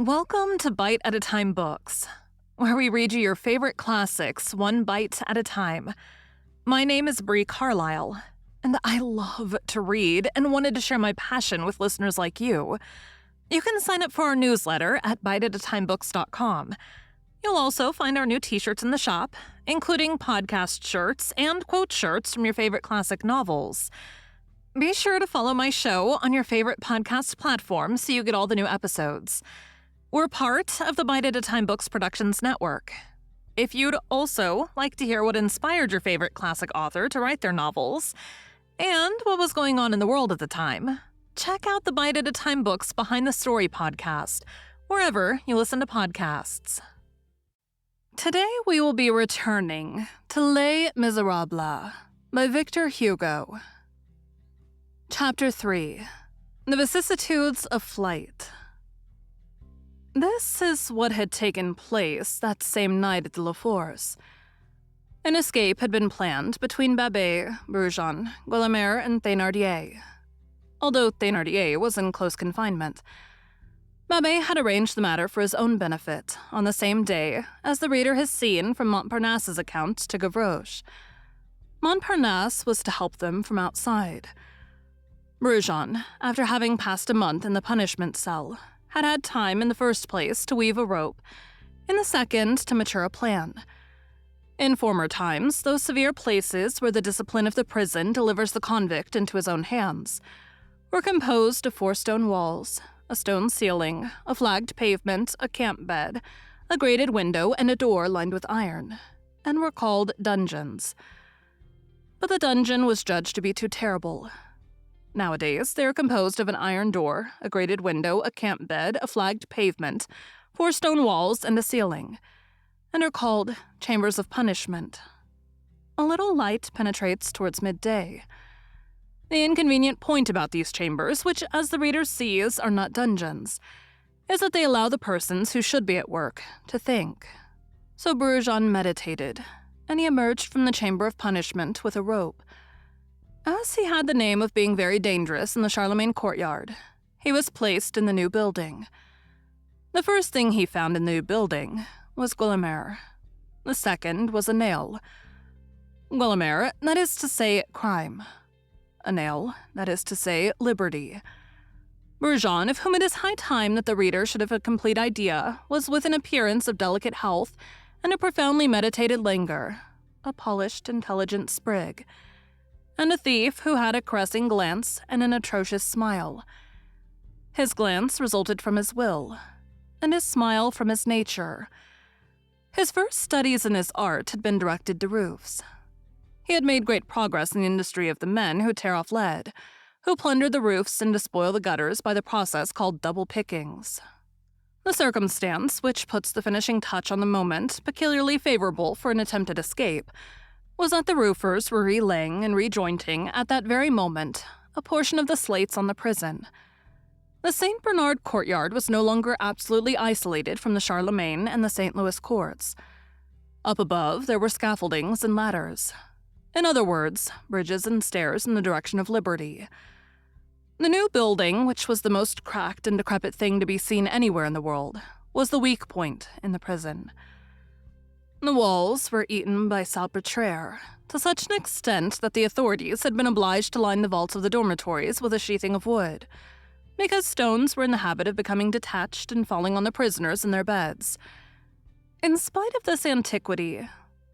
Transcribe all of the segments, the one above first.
Welcome to Bite at a Time Books, where we read you your favorite classics one bite at a time. My name is Bree Carlile, and I love to read and wanted to share my passion with listeners like you. You can sign up for our newsletter at biteatatimebooks.com. You'll also find our new t-shirts in the shop, including podcast shirts and quote shirts from your favorite classic novels. Be sure to follow my show on your favorite podcast platform so you get all the new episodes. We're part of the Bite at a Time Books Productions Network. If you'd also like to hear what inspired your favorite classic author to write their novels, and what was going on in the world at the time, check out the Bite at a Time Books Behind the Story podcast, wherever you listen to podcasts. Today we will be returning to Les Miserables by Victor Hugo. Chapter 3. The Vicissitudes of Flight. This is what had taken place that same night at the La Force. An escape had been planned between Babet, Brujon, Guillaume, and Thénardier. Although Thénardier was in close confinement, Babet had arranged the matter for his own benefit on the same day as the reader has seen from Montparnasse's account to Gavroche. Montparnasse was to help them from outside. Brujon, after having passed a month in the punishment cell, had time in the first place to weave a rope, in the second to mature a plan. In former times, those severe places where the discipline of the prison delivers the convict into his own hands were composed of 4 stone walls, a stone ceiling, a flagged pavement, a camp bed, a grated window, and a door lined with iron, and were called dungeons. But the dungeon was judged to be too terrible. Nowadays, they are composed of an iron door, a grated window, a camp bed, a flagged pavement, 4 stone walls, and a ceiling, and are called chambers of punishment. A little light penetrates towards midday. The inconvenient point about these chambers, which, as the reader sees, are not dungeons, is that they allow the persons who should be at work to think. So Brujon meditated, and he emerged from the chamber of punishment with a rope. As he had the name of being very dangerous in the Charlemagne courtyard, he was placed in the new building. The first thing he found in the new building was Guillaume. The second was a nail. Guillaume, that is to say, crime. A nail, that is to say, liberty. Brujon, of whom it is high time that the reader should have a complete idea, was with an appearance of delicate health and a profoundly meditated languor, a polished, intelligent sprig, and a thief who had a caressing glance and an atrocious smile. His glance resulted from his will, and his smile from his nature. His first studies in his art had been directed to roofs. He had made great progress in the industry of the men who tear off lead, who plunder the roofs and despoil the gutters by the process called double pickings. The circumstance, which puts the finishing touch on the moment peculiarly favorable for an attempted escape, was that the roofers were relaying and rejointing at that very moment a portion of the slates on the prison. The St. Bernard courtyard was no longer absolutely isolated from the Charlemagne and the St. Louis courts. Up above, there were scaffoldings and ladders. In other words, bridges and stairs in the direction of liberty. The new building, which was the most cracked and decrepit thing to be seen anywhere in the world, was the weak point in the prison. The walls were eaten by salpetriere, to such an extent that the authorities had been obliged to line the vaults of the dormitories with a sheathing of wood, because stones were in the habit of becoming detached and falling on the prisoners in their beds. In spite of this antiquity,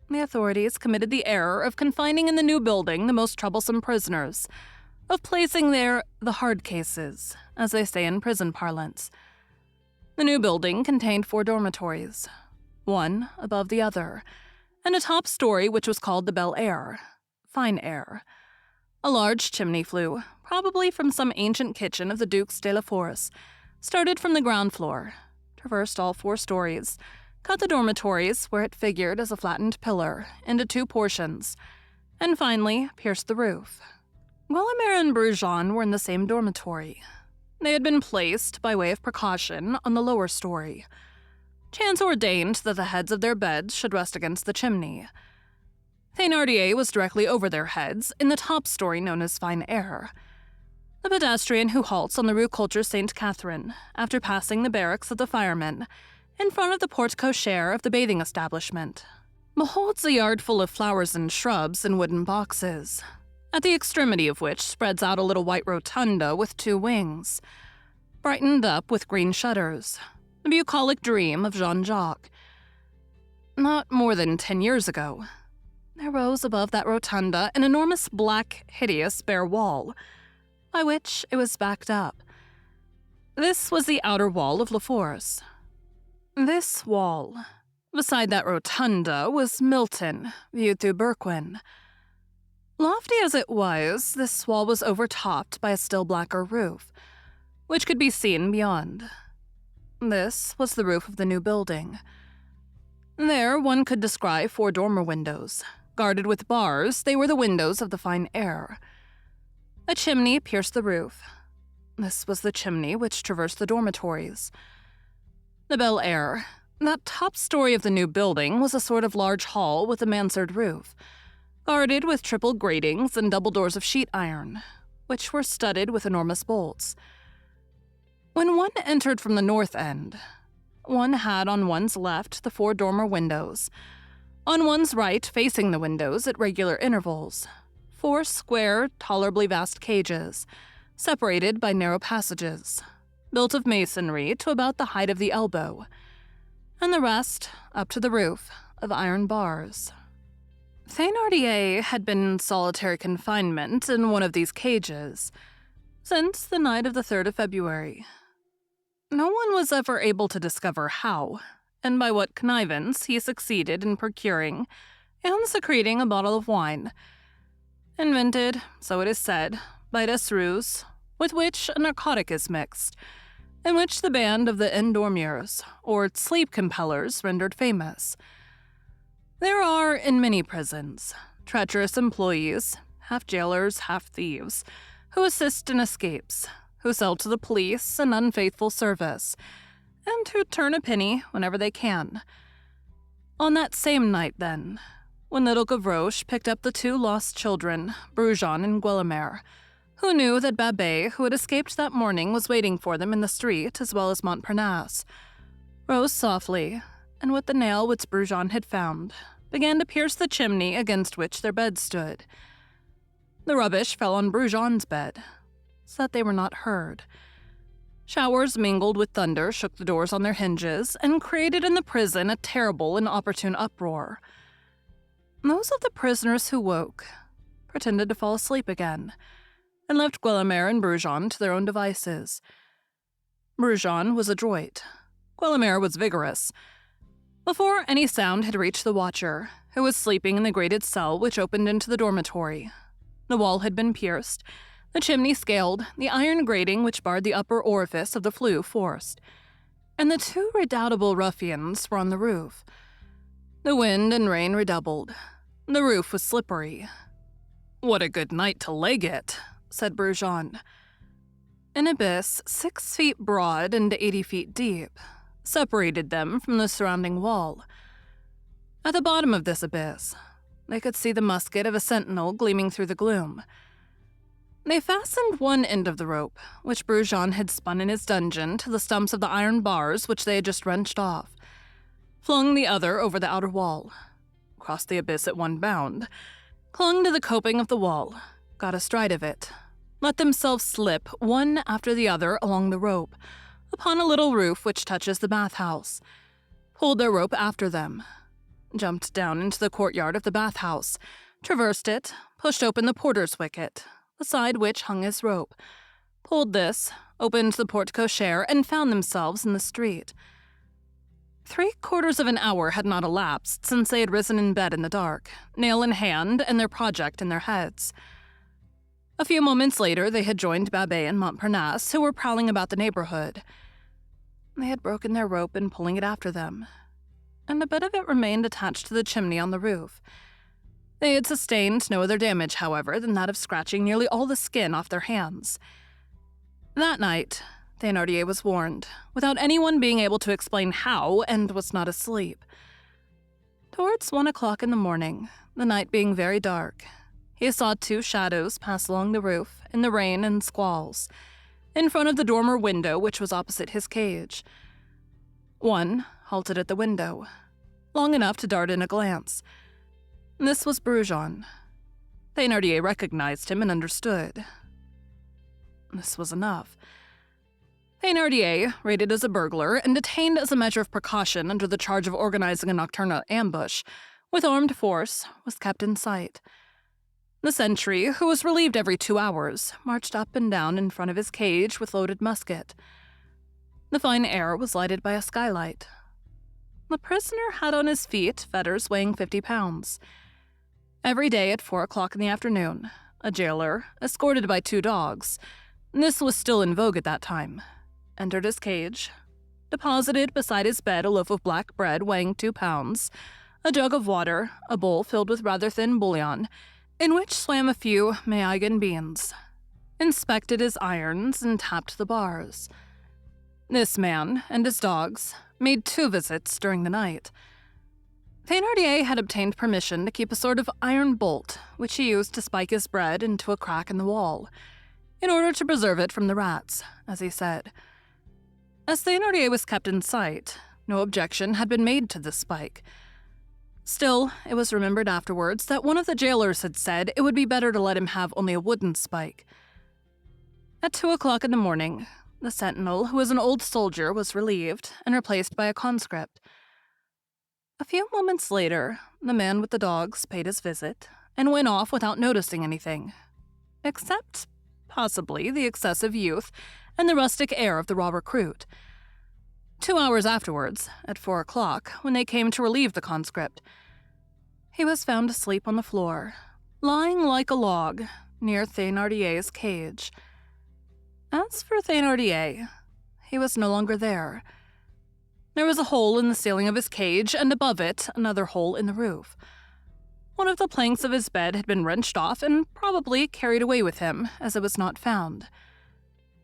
the authorities committed the error of confining in the new building the most troublesome prisoners, of placing there the hard cases, as they say in prison parlance. The new building contained 4 dormitories, one above the other, and a top story which was called the Bel Air, fine air. A large chimney flue, probably from some ancient kitchen of the Dukes de la Force, started from the ground floor, traversed all 4 stories, cut the dormitories, where it figured as a flattened pillar, into 2 portions, and finally pierced the roof. Guillaume and Brujon were in the same dormitory. They had been placed, by way of precaution, on the lower story. Chance ordained that the heads of their beds should rest against the chimney. Thénardier was directly over their heads, in the top story known as fine air. The pedestrian who halts on the Rue Culture St. Catherine after passing the barracks of the firemen in front of the porte cochere of the bathing establishment beholds a yard full of flowers and shrubs in wooden boxes, at the extremity of which spreads out a little white rotunda with 2 wings, brightened up with green shutters, the bucolic dream of Jean-Jacques. Not more than 10 years ago, there rose above that rotunda an enormous black, hideous, bare wall, by which it was backed up. This was the outer wall of La Force. This wall, beside that rotunda, was Milton, viewed through Berquin. Lofty as it was, this wall was overtopped by a still blacker roof, which could be seen beyond. This was the roof of the new building. There one could descry 4 dormer windows. Guarded with bars, they were the windows of the fine air. A chimney pierced the roof. This was the chimney which traversed the dormitories. The Bel Air, that top story of the new building, was a sort of large hall with a mansard roof, guarded with triple gratings and double doors of sheet iron, which were studded with enormous bolts. When one entered from the north end, one had on one's left the 4 dormer windows, on one's right, facing the windows at regular intervals, 4 square, tolerably vast cages, separated by narrow passages, built of masonry to about the height of the elbow, and the rest, up to the roof, of iron bars. Thénardier had been in solitary confinement in one of these cages since the night of the 3rd of February. No one was ever able to discover how, and by what connivance he succeeded in procuring and secreting a bottle of wine, invented, so it is said, by Desrues, with which a narcotic is mixed, in which the band of the endormeurs, or sleep compellers, rendered famous. There are, in many prisons, treacherous employees, half jailers, half thieves, who assist in escapes, who sell to the police an unfaithful service, and who turn a penny whenever they can. On that same night, then, when little Gavroche picked up the 2 lost children, Brujon and Guelemer, who knew that Babet, who had escaped that morning, was waiting for them in the street as well as Montparnasse, rose softly, and with the nail which Brujon had found, began to pierce the chimney against which their bed stood. The rubbish fell on Brujon's bed, so that they were not heard. Showers mingled with thunder shook the doors on their hinges and created in the prison a terrible and opportune uproar. Those of the prisoners who woke pretended to fall asleep again, and left Guelemer and Brujon to their own devices. Brujon was adroit. Guelemer was vigorous. Before any sound had reached the watcher, who was sleeping in the grated cell which opened into the dormitory, the wall had been pierced, the chimney scaled, the iron grating which barred the upper orifice of the flue forced, and the 2 redoubtable ruffians were on the roof. The wind and rain redoubled. The roof was slippery. "What a good night to leg it," said Brujon. An abyss 6 feet broad and 80 feet deep separated them from the surrounding wall. At the bottom of this abyss, they could see the musket of a sentinel gleaming through the gloom. They fastened one end of the rope, which Brujon had spun in his dungeon, to the stumps of the iron bars which they had just wrenched off, flung the other over the outer wall, crossed the abyss at one bound, clung to the coping of the wall, got astride of it, let themselves slip one after the other along the rope, upon a little roof which touches the bathhouse, pulled their rope after them, jumped down into the courtyard of the bathhouse, traversed it, pushed open the porter's wicket, beside which hung his rope, pulled this, opened the porte cochere, and found themselves in the street. 3/4 of an hour had not elapsed since they had risen in bed in the dark, nail in hand and their project in their heads. A few moments later they had joined Babet and Montparnasse, who were prowling about the neighborhood. They had broken their rope in pulling it after them, and a bit of it remained attached to the chimney on the roof. They had sustained no other damage, however, than that of scratching nearly all the skin off their hands. That night, Thénardier was warned, without anyone being able to explain how, and was not asleep. Towards 1 o'clock in the morning, the night being very dark, he saw two shadows pass along the roof in the rain and squalls, in front of the dormer window which was opposite his cage. One halted at the window, long enough to dart in a glance. This was Brujon. Thénardier recognized him and understood. This was enough. Thénardier, rated as a burglar and detained as a measure of precaution under the charge of organizing a nocturnal ambush, with armed force, was kept in sight. The sentry, who was relieved every 2 hours, marched up and down in front of his cage with loaded musket. The fine air was lighted by a skylight. The prisoner had on his feet fetters weighing 50 pounds. Every day at 4 o'clock in the afternoon, a jailer, escorted by 2 dogs, this was still in vogue at that time, entered his cage, deposited beside his bed a loaf of black bread weighing 2 pounds, a jug of water, a bowl filled with rather thin bouillon, in which swam a few Mayagan beans, inspected his irons, and tapped the bars. This man and his dogs made 2 visits during the night. Thénardier had obtained permission to keep a sort of iron bolt, which he used to spike his bread into a crack in the wall, in order to preserve it from the rats, as he said. As Thénardier was kept in sight, no objection had been made to this spike. Still, it was remembered afterwards that one of the jailers had said it would be better to let him have only a wooden spike. At 2 o'clock in the morning, the sentinel, who was an old soldier, was relieved and replaced by a conscript. A few moments later, the man with the dogs paid his visit and went off without noticing anything, except possibly the excessive youth and the rustic air of the raw recruit. 2 hours afterwards, at 4 o'clock, when they came to relieve the conscript, he was found asleep on the floor, lying like a log near Thénardier's cage. As for Thénardier, he was no longer there. There was a hole in the ceiling of his cage, and above it, another hole in the roof. One of the planks of his bed had been wrenched off and probably carried away with him, as it was not found.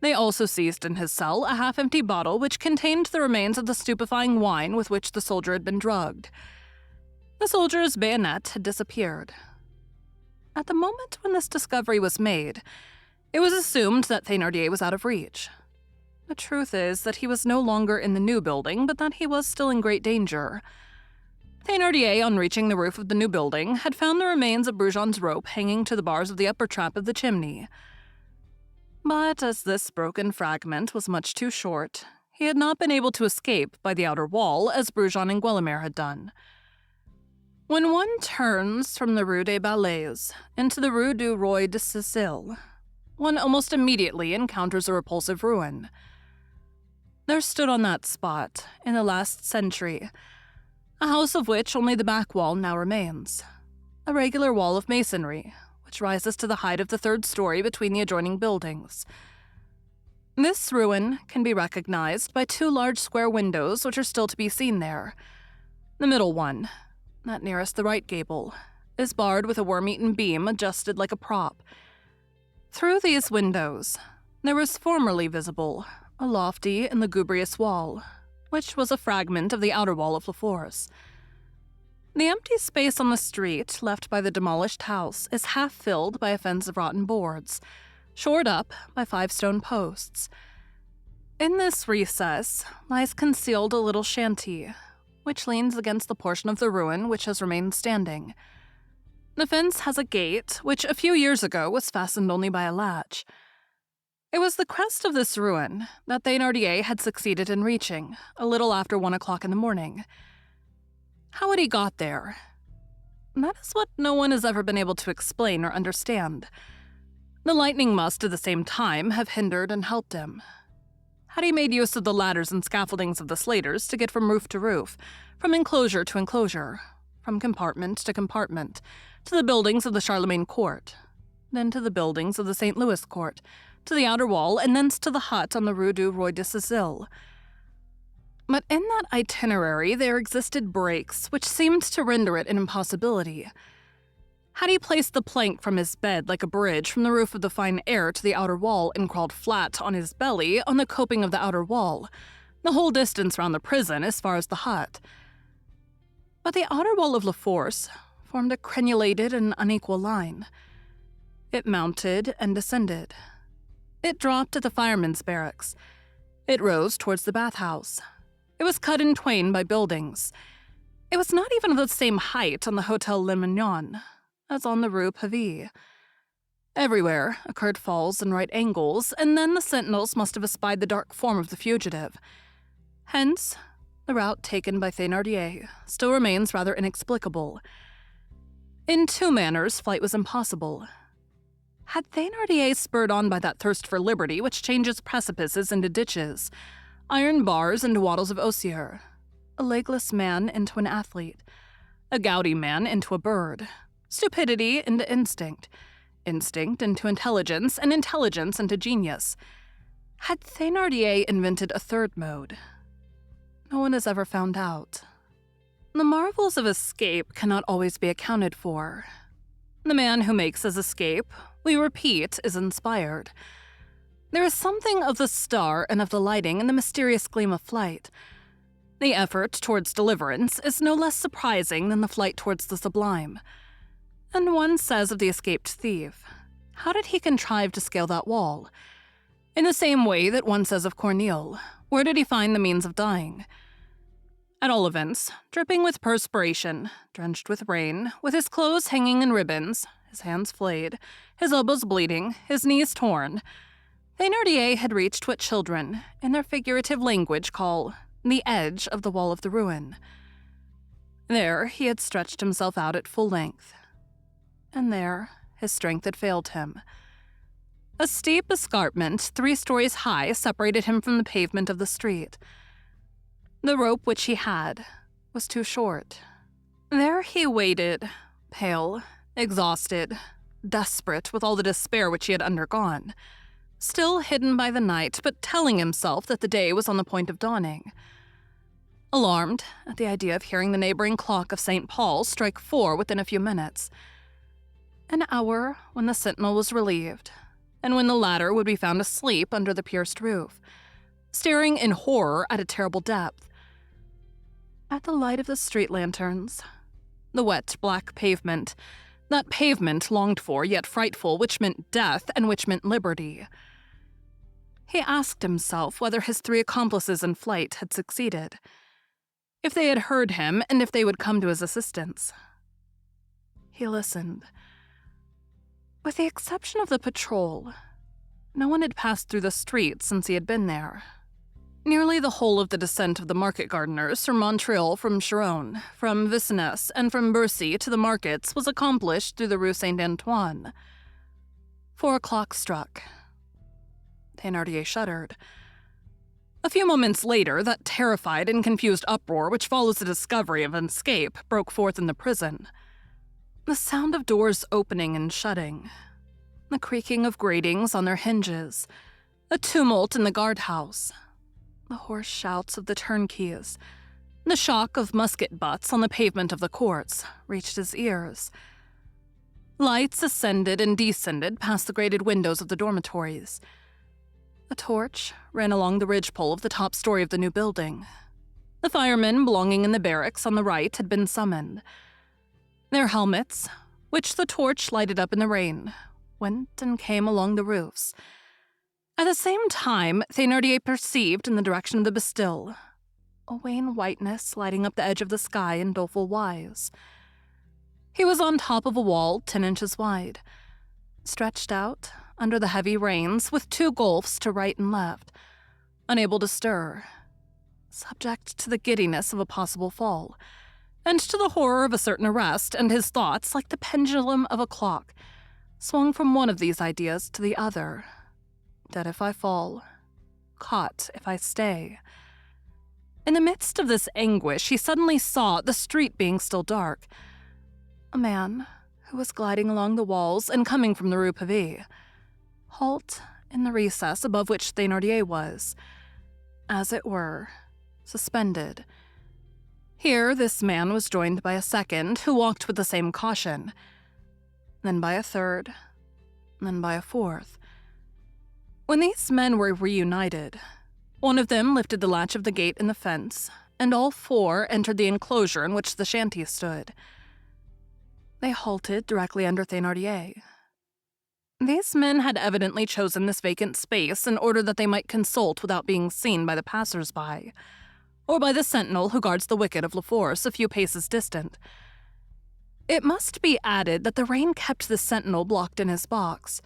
They also seized in his cell a half-empty bottle which contained the remains of the stupefying wine with which the soldier had been drugged. The soldier's bayonet had disappeared. At the moment when this discovery was made, it was assumed that Thénardier was out of reach. The truth is that he was no longer in the new building, but that he was still in great danger. Thénardier, on reaching the roof of the new building, had found the remains of Brujon's rope hanging to the bars of the upper trap of the chimney. But as this broken fragment was much too short, he had not been able to escape by the outer wall as Brujon and Gueulemer had done. When one turns from the Rue des Ballets into the Rue du Roi de Sicile, one almost immediately encounters a repulsive ruin. There stood on that spot, in the last century, a house of which only the back wall now remains, a regular wall of masonry, which rises to the height of the 3rd story between the adjoining buildings. This ruin can be recognized by 2 large square windows which are still to be seen there. The middle one, that nearest the right gable, is barred with a worm-eaten beam adjusted like a prop. Through these windows, there was formerly visible a lofty and lugubrious wall, which was a fragment of the outer wall of La Force. The empty space on the street left by the demolished house is half filled by a fence of rotten boards, shored up by 5 stone posts. In this recess lies concealed a little shanty, which leans against the portion of the ruin which has remained standing. The fence has a gate, which a few years ago was fastened only by a latch. It was the crest of this ruin that Thénardier had succeeded in reaching, a little after 1 o'clock in the morning. How had he got there? That is what no one has ever been able to explain or understand. The lightning must, at the same time, have hindered and helped him. Had he made use of the ladders and scaffoldings of the slaters to get from roof to roof, from enclosure to enclosure, from compartment to compartment, to the buildings of the Charlemagne Court, then to the buildings of the St. Louis Court, to the outer wall, and thence to the hut on the Rue du Roi de Sicile. But in that itinerary there existed breaks which seemed to render it an impossibility. Had he placed the plank from his bed like a bridge from the roof of the fine air to the outer wall and crawled flat on his belly on the coping of the outer wall, the whole distance round the prison as far as the hut. But the outer wall of La Force formed a crenulated and unequal line. It mounted and descended. It dropped at the firemen's barracks. It rose towards the bathhouse. It was cut in twain by buildings. It was not even of the same height on the Hotel Le Mignon as on the Rue Pavie. Everywhere occurred falls and right angles, and then the sentinels must have espied the dark form of the fugitive. Hence, the route taken by Thénardier still remains rather inexplicable. In two manners, flight was impossible. Had Thénardier spurred on by that thirst for liberty which changes precipices into ditches, iron bars into wattles of osier, a legless man into an athlete, a gouty man into a bird, stupidity into instinct, instinct into intelligence, and intelligence into genius, had Thénardier invented a third mode? No one has ever found out. The marvels of escape cannot always be accounted for. The man who makes his escape, we repeat, is inspired. There is something of the star and of the lighting in the mysterious gleam of flight. The effort towards deliverance is no less surprising than the flight towards the sublime. And one says of the escaped thief, how did he contrive to scale that wall? In the same way that one says of Corneille, where did he find the means of dying? At all events, dripping with perspiration, drenched with rain, with his clothes hanging in ribbons, his hands flayed, his elbows bleeding, his knees torn, Thénardier had reached what children, in their figurative language, call the edge of the wall of the ruin. There he had stretched himself out at full length. And there his strength had failed him. A steep escarpment 3 stories high separated him from the pavement of the street. The rope which he had was too short. There he waited, pale, exhausted, desperate with all the despair which he had undergone, still hidden by the night, but telling himself that the day was on the point of dawning. Alarmed at the idea of hearing the neighboring clock of St. Paul strike 4 within a few minutes. An hour when the sentinel was relieved, and when the latter would be found asleep under the pierced roof, staring in horror at a terrible depth. At the light of the street lanterns, the wet black pavement, that pavement longed for yet frightful, which meant death and which meant liberty. He asked himself whether his 3 accomplices in flight had succeeded, if they had heard him and if they would come to his assistance. He listened. With the exception of the patrol, no one had passed through the street since he had been there. Nearly the whole of the descent of the market gardeners from Montreal, from Charonne, from Vincennes, and from Bercy to the markets was accomplished through the Rue Saint-Antoine. 4 o'clock struck. Thénardier shuddered. A few moments later, that terrified and confused uproar which follows the discovery of an escape broke forth in the prison. The sound of doors opening and shutting, the creaking of gratings on their hinges, a tumult in the guardhouse, the hoarse shouts of the turnkeys, the shock of musket butts on the pavement of the courts reached his ears. Lights ascended and descended past the grated windows of the dormitories. A torch ran along the ridgepole of the top story of the new building. The firemen belonging in the barracks on the right had been summoned. Their helmets, which the torch lighted up in the rain, went and came along the roofs. At the same time, Thénardier perceived in the direction of the Bastille a wan whiteness lighting up the edge of the sky in doleful wise. He was on top of a wall 10 inches wide, stretched out under the heavy rains with 2 gulfs to right and left, unable to stir, subject to the giddiness of a possible fall, and to the horror of a certain arrest, and his thoughts, like the pendulum of a clock, swung from one of these ideas to the other. Dead if I fall, caught if I stay. In the midst of this anguish, he suddenly saw, the street being still dark, a man who was gliding along the walls and coming from the Rue Pavie, halt in the recess above which Thénardier was, as it were, suspended. Here this man was joined by a second, who walked with the same caution, then by a third, then by a fourth. When these men were reunited, one of them lifted the latch of the gate in the fence, and all 4 entered the enclosure in which the shanty stood. They halted directly under Thénardier. These men had evidently chosen this vacant space in order that they might consult without being seen by the passers-by, or by the sentinel who guards the wicket of La Force a few paces distant. It must be added that the rain kept the sentinel blocked in his box.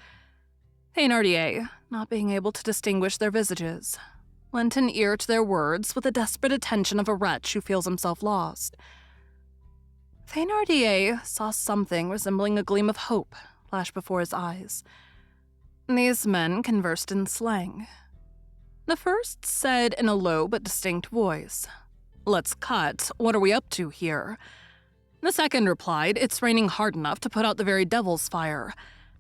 Thénardier, not being able to distinguish their visages, lent an ear to their words with the desperate attention of a wretch who feels himself lost. Thénardier saw something resembling a gleam of hope flash before his eyes. These men conversed in slang. The first said in a low but distinct voice, "Let's cut, what are we up to here?" The second replied, "It's raining hard enough to put out the very devil's fire,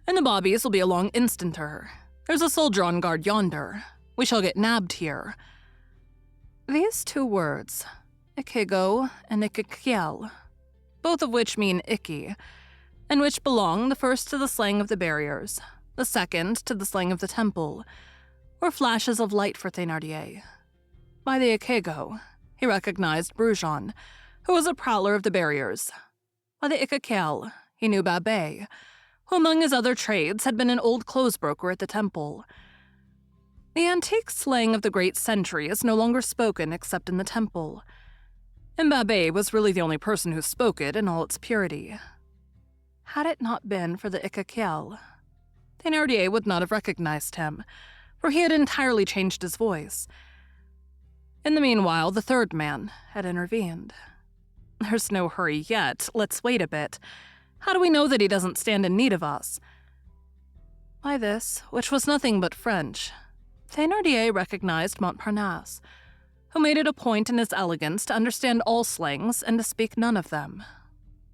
and the bobbies will be along instanter. There's a soldier on guard yonder. We shall get nabbed here." These two words, ikigo and ikikiel, both of which mean icky, and which belong the first to the slang of the barriers, the second to the slang of the temple, were flashes of light for Thénardier. By the ikigo, he recognized Brujon, who was a prowler of the barriers. By the ikikel, he knew Babet, who among his other trades had been an old clothes broker at the temple. The antique slang of the great century is no longer spoken except in the temple, and Babet was really the only person who spoke it in all its purity. Had it not been for the ikikel, Thénardier would not have recognized him, for he had entirely changed his voice. In the meanwhile, the third man had intervened. "There's no hurry yet. Let's wait a bit. How do we know that he doesn't stand in need of us?" By this, which was nothing but French, Thénardier recognized Montparnasse, who made it a point in his elegance to understand all slangs and to speak none of them.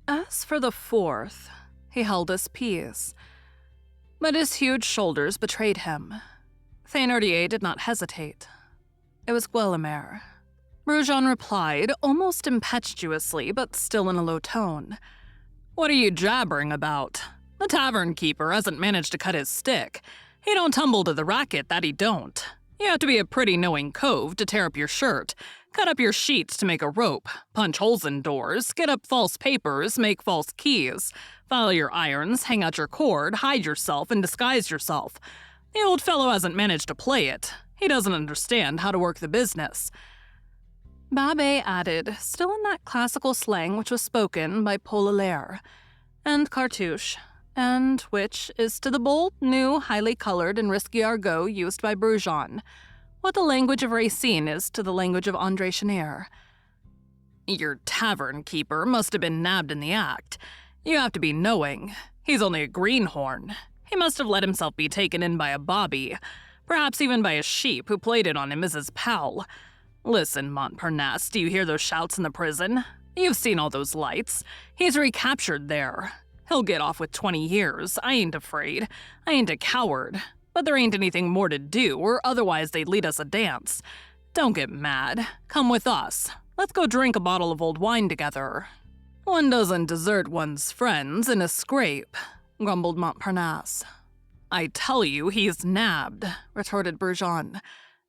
As for the fourth, he held his peace, but his huge shoulders betrayed him. Thénardier did not hesitate. It was Guelemer. Brujon replied, almost impetuously, but still in a low tone. "What are you jabbering about? The tavern keeper hasn't managed to cut his stick. He don't tumble to the racket, that he don't. You have to be a pretty knowing cove to tear up your shirt, cut up your sheets to make a rope, punch holes in doors, get up false papers, make false keys, file your irons, hang out your cord, hide yourself, and disguise yourself. The old fellow hasn't managed to play it. He doesn't understand how to work the business." Babet added, still in that classical slang which was spoken by Paul Hilaire and Cartouche, and which is to the bold, new, highly colored, and risky argot used by Brujon, what the language of Racine is to the language of André Chenier. "Your tavern keeper must have been nabbed in the act. You have to be knowing. He's only a greenhorn. He must have let himself be taken in by a bobby, perhaps even by a sheep who played it on him as his pal. Listen, Montparnasse, do you hear those shouts in the prison? You've seen all those lights. He's recaptured there. He'll get off with 20 years. I ain't afraid. I ain't a coward. But there ain't anything more to do, or otherwise they'd lead us a dance. Don't get mad. Come with us. Let's go drink a bottle of old wine together." "One doesn't desert one's friends in a scrape," grumbled Montparnasse. "I tell you he's nabbed," retorted Brujon.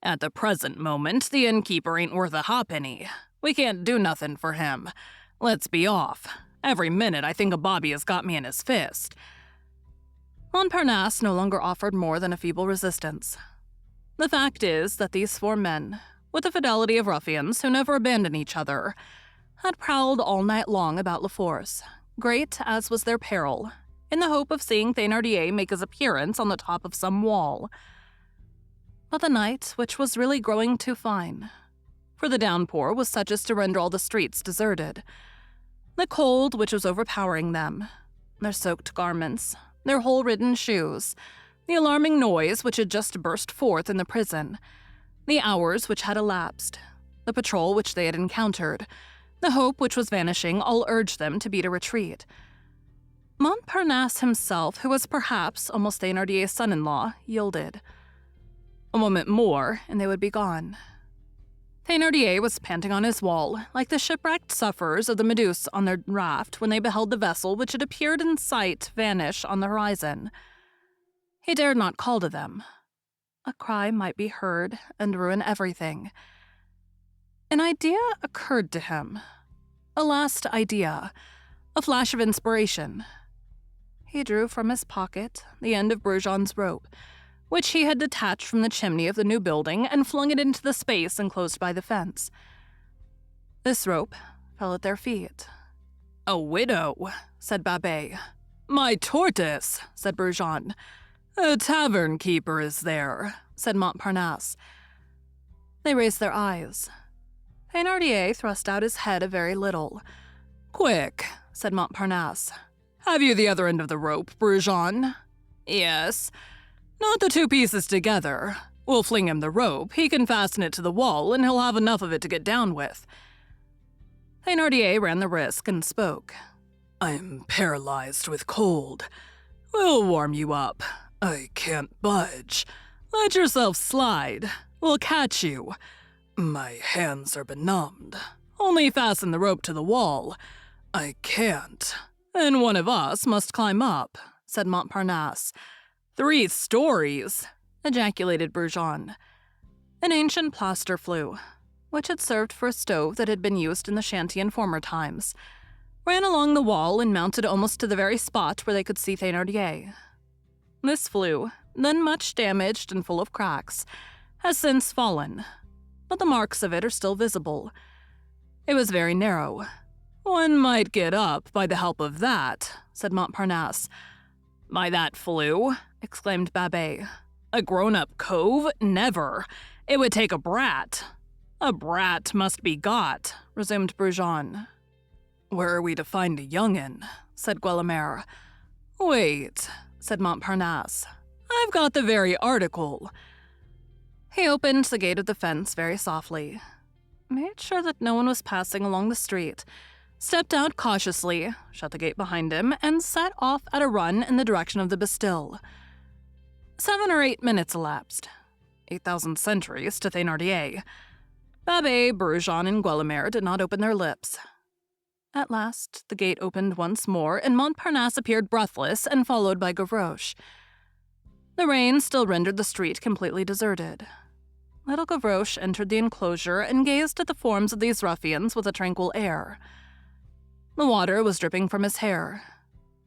"At the present moment, the innkeeper ain't worth a ha'penny. We can't do nothing for him. Let's be off. Every minute I think a bobby has got me in his fist." Montparnasse no longer offered more than a feeble resistance. The fact is that these four men, with the fidelity of ruffians who never abandon each other, had prowled all night long about La Force, great as was their peril, in the hope of seeing Thénardier make his appearance on the top of some wall. But the night, which was really growing too fine, for the downpour was such as to render all the streets deserted, the cold which was overpowering them, their soaked garments, their hole-ridden shoes, the alarming noise which had just burst forth in the prison, the hours which had elapsed, the patrol which they had encountered, the hope which was vanishing, all urged them to beat a retreat. Montparnasse himself, who was perhaps almost Thénardier's son-in-law, yielded. A moment more, and they would be gone. Thénardier was panting on his wall, like the shipwrecked sufferers of the Méduse on their raft when they beheld the vessel which had appeared in sight vanish on the horizon. He dared not call to them. A cry might be heard and ruin everything. An idea occurred to him. A last idea. A flash of inspiration. he drew from his pocket the end of Brujon's rope, which he had detached from the chimney of the new building and flung it into the space enclosed by the fence. This rope fell at their feet. "A widow," said Babet. "My tortoise," said Brujon. "A tavern keeper is there," said Montparnasse. They raised their eyes. Thénardier thrust out his head a very little. "Quick," said Montparnasse. "Have you the other end of the rope, Brujon?" "Yes." "Knot the two pieces together. We'll fling him the rope, he can fasten it to the wall, and he'll have enough of it to get down with." Thénardier ran the risk and spoke. "I'm paralyzed with cold. We'll warm you up. I can't budge. Let yourself slide. We'll catch you. My hands are benumbed. Only fasten the rope to the wall. I can't. And one of us must climb up," said Montparnasse. "3 stories," ejaculated Brujon. An ancient plaster flue, which had served for a stove that had been used in the shanty in former times, ran along the wall and mounted almost to the very spot where they could see Thénardier. This flue, then much damaged and full of cracks, has since fallen, but the marks of it are still visible. It was very narrow. "One might get up by the help of that," said Montparnasse. "By that flue?" exclaimed Babet. "A grown-up cove? Never. It would take a brat." "A brat must be got," resumed Brujon. "Where are we to find a young'un?" said Gueulemer. "Wait," said Montparnasse. "I've got the very article." He opened the gate of the fence very softly, made sure that no one was passing along the street, stepped out cautiously, shut the gate behind him, and set off at a run in the direction of the Bastille. 7 or 8 minutes elapsed. 8,000 centuries to Thénardier. Babet, Brujon, and Gueulemer did not open their lips. At last, the gate opened once more, and Montparnasse appeared breathless and followed by Gavroche. The rain still rendered the street completely deserted. Little Gavroche entered the enclosure and gazed at the forms of these ruffians with a tranquil air. The water was dripping from his hair.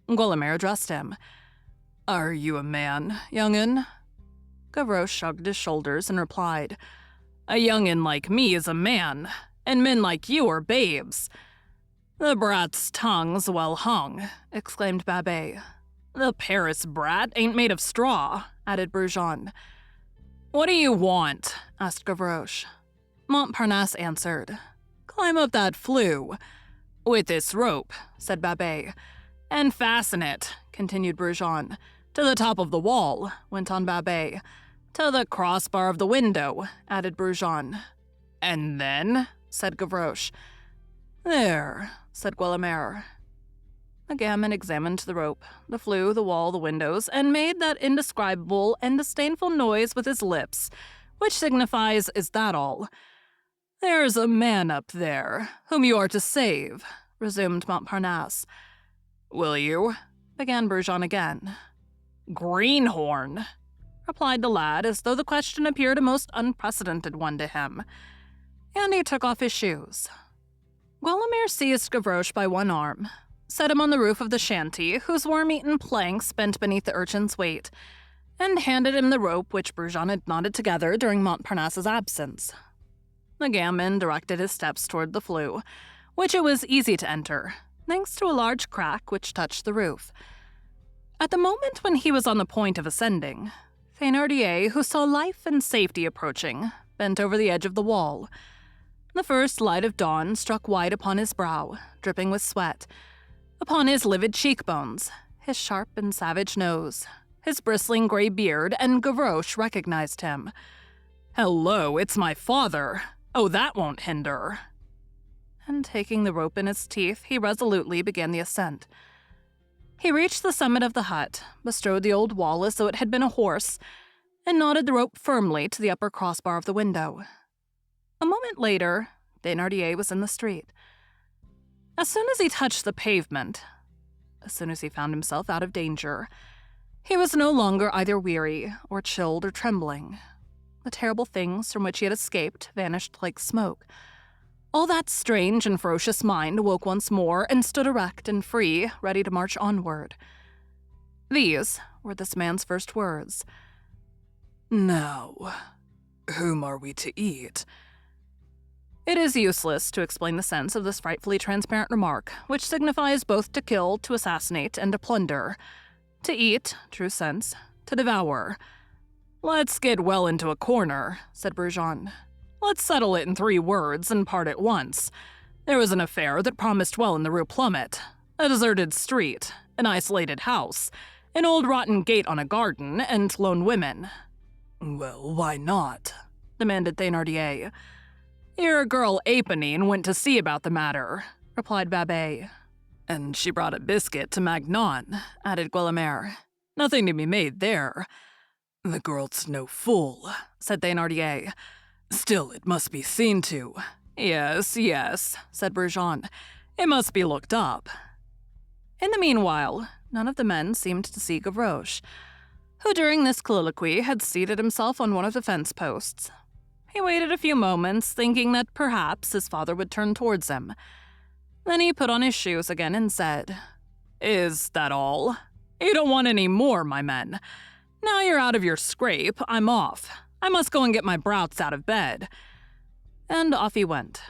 Gueulemer addressed him. "Are you a man, young'un?" Gavroche shrugged his shoulders and replied, "A young'un like me is a man, and men like you are babes." "The brat's tongue's well hung," exclaimed Babet. "The Paris brat ain't made of straw," added Brujon. "What do you want?" asked Gavroche. Montparnasse answered, "Climb up that flue." "With this rope," said Babet. "And fasten it," continued Brujon. "To the top of the wall," went on Babet. "To the crossbar of the window," added Brujon. "And then?" said Gavroche. "There," said Gueulemer. The gamin examined the rope, the flue, the wall, the windows, and made that indescribable and disdainful noise with his lips, which signifies, "Is that all?" "There's a man up there, whom you are to save," resumed Montparnasse. "Will you?" began Brujon again. "Greenhorn," replied the lad, as though the question appeared a most unprecedented one to him. And he took off his shoes. Gueulemer seized Gavroche by one arm, set him on the roof of the shanty, whose worm-eaten planks bent beneath the urchin's weight, and handed him the rope which Brujon had knotted together during Montparnasse's absence. The gamin directed his steps toward the flue, which it was easy to enter, thanks to a large crack which touched the roof. At the moment when he was on the point of ascending, Thénardier, who saw life and safety approaching, bent over the edge of the wall. The first light of dawn struck wide upon his brow, dripping with sweat, upon his livid cheekbones, his sharp and savage nose, his bristling gray beard, and Gavroche recognized him. "Hello, it's my father. Oh, that won't hinder." And taking the rope in his teeth, he resolutely began the ascent. He reached the summit of the hut, bestrode the old wall as though it had been a horse, and knotted the rope firmly to the upper crossbar of the window. A moment later, Thénardier was in the street. As soon as he touched the pavement, as soon as he found himself out of danger, he was no longer either weary or chilled or trembling. The terrible things from which he had escaped vanished like smoke. All that strange and ferocious mind awoke once more and stood erect and free, ready to march onward. These were this man's first words. Now, whom are we to eat? It is useless to explain the sense of this frightfully transparent remark, which signifies both to kill, to assassinate, and to plunder. To eat, true sense, to devour. Let's get well into a corner, said Brujon. Let's settle it in 3 words and part at once. There was an affair that promised well in the Rue Plummet. A deserted street, an isolated house, an old rotten gate on a garden, and lone women. Well, why not? Demanded Thénardier. Your girl Éponine went to see about the matter, replied Babet. And she brought a biscuit to Magnon, added Gueulemer. Nothing to be made there. The girl's no fool, said Thénardier. Still, it must be seen to. Yes, said Brujon. It must be looked up. In the meanwhile, none of the men seemed to see Gavroche, who during this colloquy had seated himself on one of the fence posts. He waited a few moments, thinking that perhaps his father would turn towards him. Then he put on his shoes again and said, Is that all? You don't want any more, my men. Now you're out of your scrape, I'm off. I must go and get my brats out of bed. And off he went.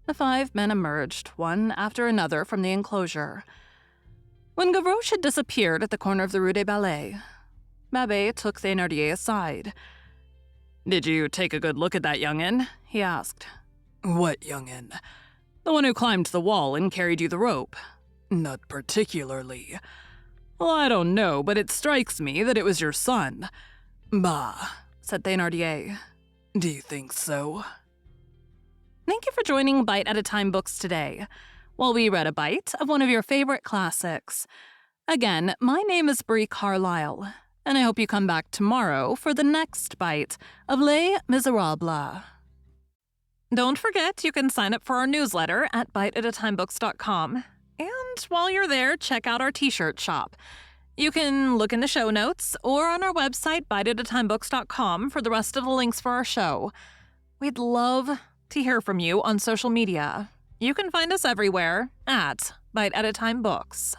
The 5 men emerged, one after another, from the enclosure. When Gavroche had disappeared at the corner of the Rue des Ballets, Babet took Thénardier aside. Did you take a good look at that young'un? He asked. What young'un? The one who climbed the wall and carried you the rope. Not particularly. Well, I don't know, but it strikes me that it was your son. Bah, said Thénardier. Do you think so? Thank you for joining Bite at a Time Books today, while we read a bite of one of your favorite classics. Again, my name is Bree Carlile, and I hope you come back tomorrow for the next bite of Les Miserables. Don't forget, you can sign up for our newsletter at biteatatimebooks.com. And while you're there, check out our t-shirt shop. You can look in the show notes or on our website, biteatatimebooks.com, for the rest of the links for our show. We'd love to hear from you on social media. You can find us everywhere at Bite at a Time Books.